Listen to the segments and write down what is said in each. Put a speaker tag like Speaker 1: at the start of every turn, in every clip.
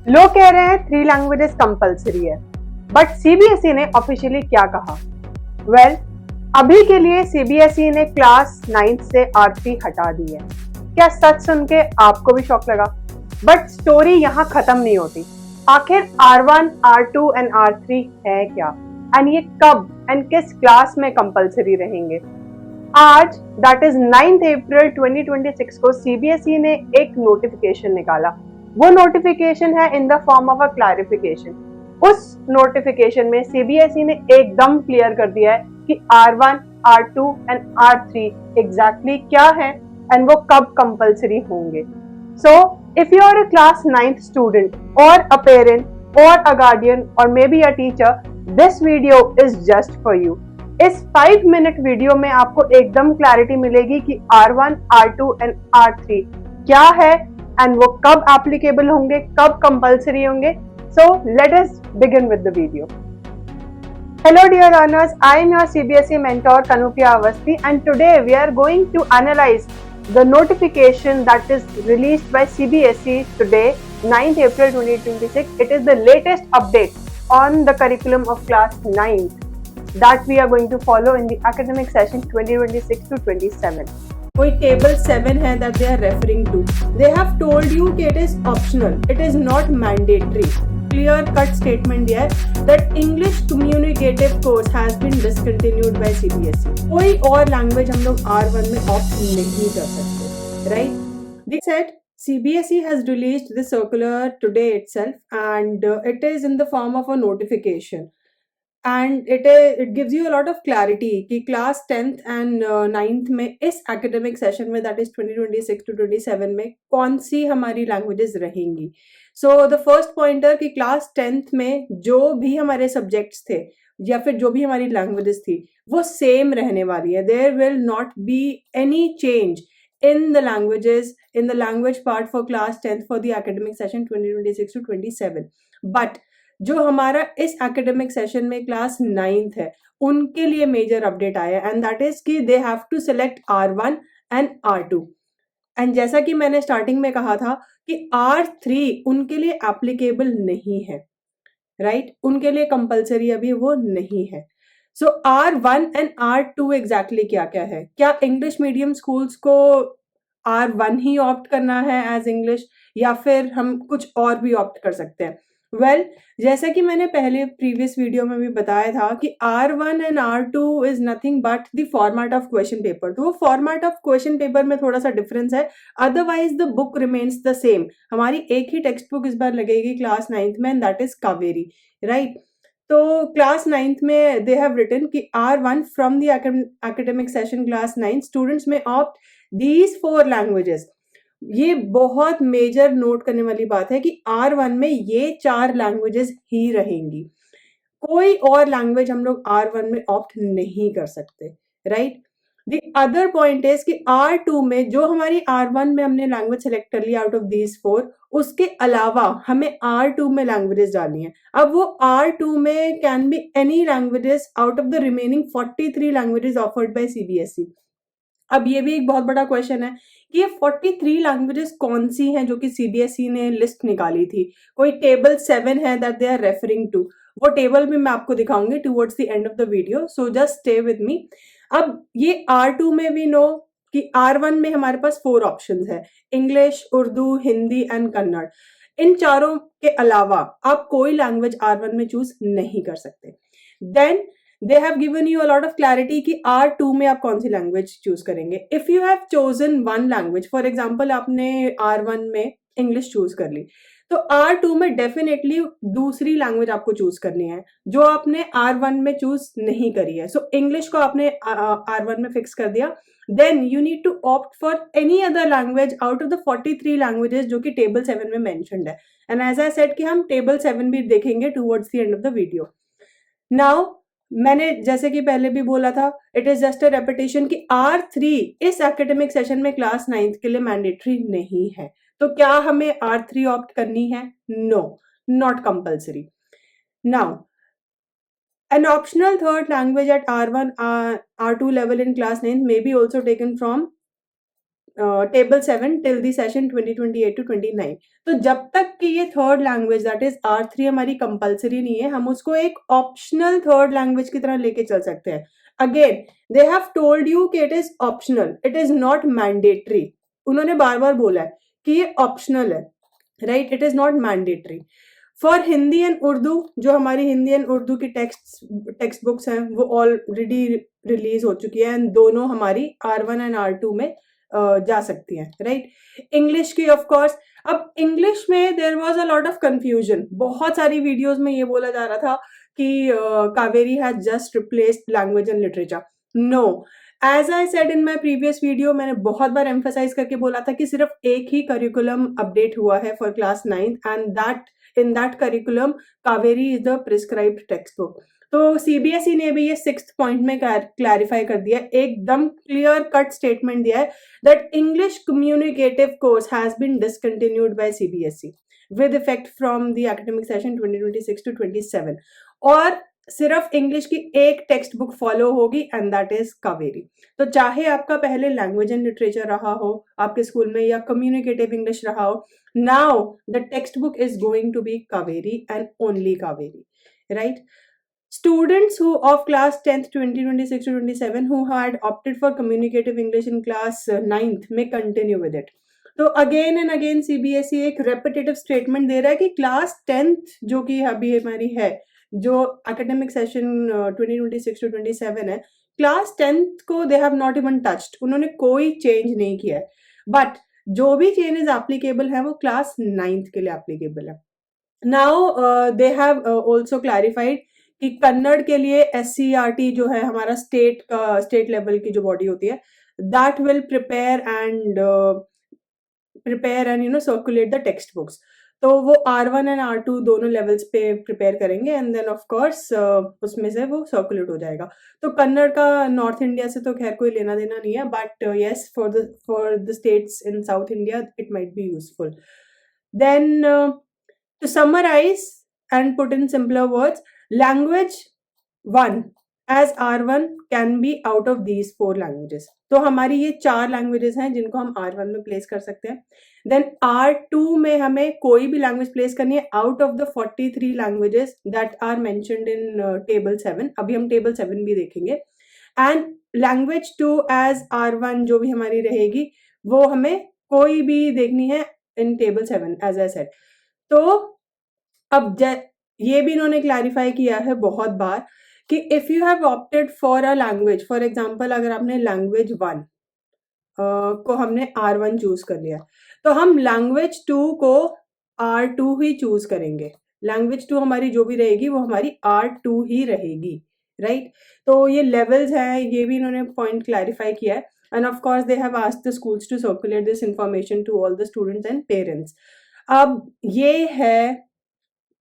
Speaker 1: लोग कह रहे हैं 3 लैंग्वेजेस कंपलसरी है, बट सीबीएसई ने ऑफिशियली क्या कहा? वेल, अभी के लिए सीबीएसई ने क्लास 9th से R3 हटा दी है। क्या सच सुन के आपको भी शॉक लगा? बट स्टोरी यहाँ खत्म नहीं होती। आखिर R1, R2 एंड R3 है क्या, एंड ये कब एंड किस क्लास में कंपलसरी रहेंगे? आज दैट इज 9 अप्रैल 2026 को सीबीएसई ने एक नोटिफिकेशन निकाला। वो नोटिफिकेशन है in the form of a clarification. उस नोटिफिकेशन में सीबीएसई ने एकदम क्लियर कर दिया है कि R1, R2 and R3 exactly क्या है एंड वो कब कंपलसरी होंगे। So if you are a class 9th student और अ पेरेंट और अ गार्डियन और maybe a teacher, this video is just for you. इस 5 मिनट वीडियो में आपको एकदम क्लैरिटी मिलेगी कि R1, R2 एंड R3 क्या है एंड वो कब एप्लीकेबल होंगे, कब कंपलसरी होंगे। So let us begin with the video. Hello dear learners, I am your CBSE mentor Kanupia Avasti, and today we are going to analyze the notification that is released by CBSE today, 9th April 2026. It is the latest update on the curriculum of class 9th that we are going to follow in the academic session 2026 to 27. कोई table 7 है that they are referring to. They have told you कि it is optional, it is not mandatory. Clear cut statement दिया है that English communicative course has been discontinued by CBSE. कोई और language हम लोग R1 में opt नहीं कर सकते, right? They said CBSE has released this circular today itself, and it is in the form of a notification. And it gives you a lot of clarity कि class 10th and 9th में इस academic session में that is 2026 to 27 में कौन सी हमारी languages रहेंगी। So the first pointer कि class 10th में जो भी हमारे सब्जेक्ट्स थे या फिर जो भी हमारी लैंग्वेजेस थी वो सेम रहने वाली है। There will not be any change in the languages, in the language part for class 10th for the academic session 2026 to 27. But जो हमारा इस एकेडमिक सेशन में क्लास 9th है उनके लिए मेजर अपडेट आया एंड दैट इज कि they have to select R1 and R2। And जैसा कि मैंने स्टार्टिंग में कहा था कि R3 उनके लिए एप्लीकेबल नहीं है, राइट? उनके लिए कंपलसरी अभी वो नहीं है। सो R1 एंड R2 एग्जैक्टली क्या क्या है? क्या इंग्लिश मीडियम स्कूल्स को R1 ही ऑप्ट करना है एज इंग्लिश, या फिर हम कुछ और भी ऑप्ट कर सकते हैं? वेल, जैसा कि मैंने पहले प्रीवियस वीडियो में भी बताया था कि R1 and R2 is nothing but the format of question paper. तो वो फॉर्मेट ऑफ क्वेश्चन पेपर में थोड़ा सा डिफरेंस है, otherwise the book remains the same. हमारी एक ही टेक्स्ट बुक इस बार लगेगी क्लास 9th में, and that is Kaveri, right? तो क्लास 9th में दे हैव रिटन कि R1 from the academic session class 9 students में ऑप्ट दीज 4 लैंग्वेजेस। ये बहुत मेजर नोट करने वाली बात है कि R1 में ये 4 लैंग्वेजेस ही रहेंगी। कोई और लैंग्वेज हम लोग R1 में ऑप्ट नहीं कर सकते, right? The other point is कि R2 में जो हमारी R1 में हमने लैंग्वेज सेलेक्ट कर लिया आउट ऑफ दीज 4, उसके अलावा हमें R2 में लैंग्वेजेस डालनी है। अब वो R2 में can be any languages out of the remaining 43 languages offered by CBSE. अब ये भी एक बहुत बड़ा क्वेश्चन है कि ये 43 लैंग्वेजेस कौन सी हैं जो कि सीबीएसई ने लिस्ट निकाली थी। कोई टेबल 7 है that they are referring to, वो टेबल भी मैं आपको दिखाऊंगी towards the end of the video, so just stay with me. अब ये R2 में भी नो कि R1 में हमारे पास 4 ऑप्शंस है, इंग्लिश, उर्दू, हिंदी एंड कन्नड़। इन चारों के अलावा आप कोई लैंग्वेज R1 में चूज नहीं कर सकते। Then they have given you a lot of clarity कि R2 में आप कौन सी लैंग्वेज चूज करेंगे। If you have chosen one language, for example आपने R1 में इंग्लिश चूज कर ली, तो R2 में डेफिनेटली दूसरी लैंग्वेज आपको चूज करनी है जो आपने R1 में चूज नहीं करी है। सो इंग्लिश को आपने R1 में फिक्स कर दिया, then you need to opt for any other language out of the 43 languages जो कि टेबल 7 में मेंशन्ड है। एंड एज आई सेड कि हम टेबल 7 भी देखेंगे towards the end of the video. Now मैंने जैसे कि पहले भी बोला था, it is just a repetition कि R3 इस एकेडमिक सेशन में क्लास 9th के लिए मैंडेटरी नहीं है। तो क्या हमें R3 ऑप्ट करनी है? No, not compulsory. Now an optional third language at R1 R2 level in class 9 may be also taken from table 7 till the session 2028 to 29। तो जब तक कि ये third language that is R3 हमारी compulsory नहीं है, हम उसको एक ऑप्शनल थर्ड लैंग्वेज की तरह लेके चल सकते हैं। Again they have told you कि it is optional, it is not mandatory. उन्होंने बार बार बोला है कि ये ऑप्शनल है, right, it is not mandatory. For Hindi and Urdu, जो हमारी हिंदी एंड उर्दू की टेक्स्ट बुक्स हैं वो ऑलरेडी रिलीज हो चुकी है एंड दोनों हमारी R1 एंड R2 में जा सकती हैं, राइट। इंग्लिश की ऑफ कोर्स, अब इंग्लिश में there was a lot of confusion. बहुत सारी वीडियोस में ये बोला जा रहा था कि Kaveri has just replaced language and literature. No, as I said in my previous video, मैंने बहुत बार एम्फेसाइज करके बोला था कि सिर्फ एक ही करिकुलम अपडेट हुआ है for class 9 and that in that curriculum Kaveri is the prescribed text book. तो सीबीएसई ने भी ये 6th पॉइंट में क्लैरिफाई कर दिया, एकदम क्लियर कट स्टेटमेंट दिया है that English communicative course has been discontinued by CBSE with effect from the academic session 2026 to 27, और सिर्फ इंग्लिश की एक टेक्स्ट बुक फॉलो होगी एंड दैट इज कावेरी। तो चाहे आपका पहले लैंग्वेज एंड लिटरेचर रहा हो आपके स्कूल में या कम्युनिकेटिव इंग्लिश रहा हो, now the text book is going to be Kaveri and only Kaveri, right? Students who of class 10th 2026 to 27 who had opted for communicative English in class 9th may continue with it. तो again and again CBSE एक repetitive statement दे रहा है कि class 10th जो कि अभी हमारी है, जो एकेडमिक सेशन 2026 टू 27 है, क्लास 10th को they have not even touched, उन्होंने कोई चेंज नहीं किया है। बट जो भी चेंजेस एप्लीकेबल है वो क्लास 9th के लिए एप्लीकेबल है। Now they have also clarified कि कन्नड़ के लिए SCERT जो है हमारा स्टेट लेवल की जो बॉडी होती है, that will prepare and circulate the text books. तो वो R1 एंड R2 दोनों लेवल्स पे प्रिपेयर करेंगे एंड देन ऑफ कोर्स उसमें से वो सर्कुलेट हो जाएगा। तो कन्नड़ का नॉर्थ इंडिया से तो खैर कोई लेना देना नहीं है, but yes for the states in south India it might be useful. Then to summarise and put in simpler words, language 1 as R1 can be out of these 4 languages. तो हमारी ये 4 लैंग्वेजेस हैं जिनको हम R1 में place कर सकते हैं। देन R2 में हमें कोई भी लैंग्वेज प्लेस करनी है out of the 43 languages that are mentioned in table 7। अभी हम टेबल 7 भी देखेंगे। एंड लैंग्वेज 2 एज R1 जो भी हमारी रहेगी वो हमें कोई भी देखनी है in table 7 as I said. तो अब ये भी इन्होंने क्लैरिफाई किया है बहुत बार कि if you have opted for a language, for example अगर आपने लैंग्वेज 1 को हमने R1 चूज कर लिया, तो हम लैंग्वेज 2 को R2 ही चूज करेंगे। लैंग्वेज 2 हमारी जो भी रहेगी वो हमारी R2 ही रहेगी, राइट? तो ये लेवल्स हैं, ये भी इन्होंने पॉइंट क्लैरिफाई किया है। And of course they have asked the schools to circulate this information to all the students and parents. अब ये है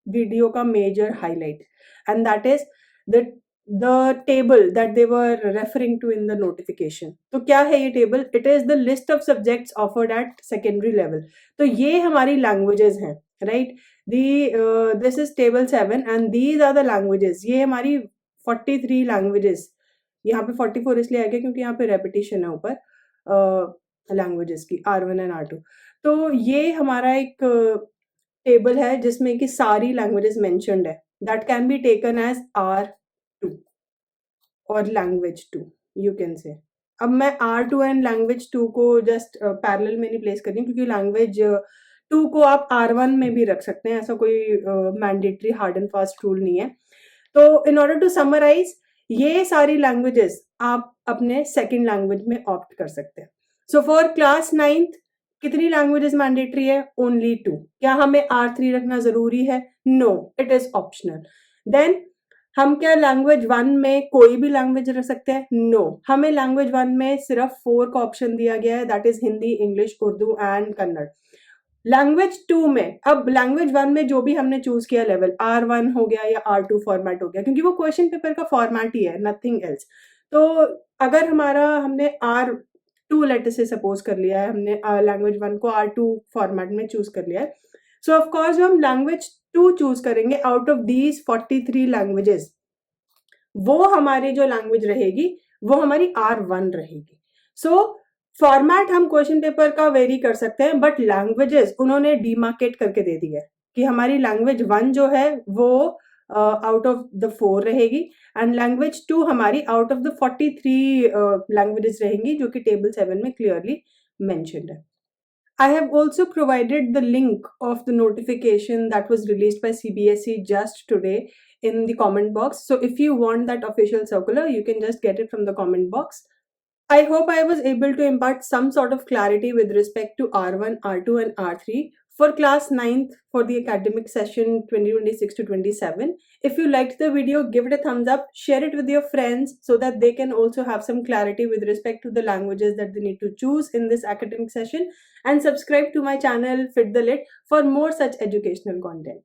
Speaker 1: वीडियो का major highlight and that is the table that they were referring to in the notification. तो क्या है ये table? It is the list of subjects offered at secondary level. तो ये हमारी languages हैं, right? This is table 7 and these are the languages. ये हमारी 43 languages. यहाँ पे 44 इसलिए आ गया क्योंकि यहाँ पे repetition है ऊपर languages की R1 and R2। तो ये हमारा एक टेबल है जिसमें कि सारी languages mentioned है, that can be taken as R2 और लैंग्वेज 2 यू कैन से। अब मैं R2 एंड लैंग्वेज 2 को जस्ट पैरेलल में नहीं प्लेस कर रही हूँ क्योंकि लैंग्वेज 2 को आप R1 में भी रख सकते हैं, ऐसा कोई mandatory hard and fast rule नहीं है। तो इन ऑर्डर टू समराइज, ये सारी लैंग्वेजेस आप अपने सेकेंड लैंग्वेज में ऑप्ट कर सकते हैं। सो फॉर क्लास 9th कितनी लैंग्वेजेस मैंडेटरी है? ओनली 2। क्या हमें R3 रखना जरूरी है? No, it is optional. Then हम क्या लैंग्वेज 1 में कोई भी लैंग्वेज रख सकते हैं? नो, हमें लैंग्वेज 1 में सिर्फ 4 का ऑप्शन दिया गया है, that is Hindi, English, Urdu and Kannada. Language 2 में, अब लैंग्वेज 1 में जो भी हमने चूज किया लेवल R1 हो गया या R2 फॉर्मेट हो गया, क्योंकि वो क्वेश्चन पेपर का फॉर्मेट ही है, नथिंग एल्स। तो अगर हमने R2 लेटर से सपोज कर लिया है, हमने लैंग्वेज 1 को R2 फॉर्मेट में चूज कर लिया है, सो ऑफ कोर्स जो हम लैंग्वेज 2 चूज करेंगे आउट ऑफ दीज 43 लैंग्वेजेस, वो हमारी जो लैंग्वेज रहेगी वो हमारी R1 रहेगी। सो फॉर्मेट हम क्वेश्चन पेपर का वेरी कर सकते हैं, बट लैंग्वेजेस उन्होंने डीमार्केट करके दे दी है कि हमारी लैंग्वेज 1 जो है वो आउट ऑफ द 4 रहेगी एंड लैंग्वेज 2 हमारी आउट ऑफ द 43 लैंग्वेजेस रहेंगी, जो कि टेबल 7 में क्लियरली मेंशन्ड है. I have also provided the link of the notification that was released by CBSE just today in the comment box. So if you want that official circular, you can just get it from the comment box. I hope I was able to impart some sort of clarity with respect to R1, R2 and R3 for class 9th for the academic session 2026 to 27. If you liked the video, give it a thumbs up, share it with your friends so that they can also have some clarity with respect to the languages that they need to choose in this academic session, and subscribe to my channel Fit the Lit for more such educational content.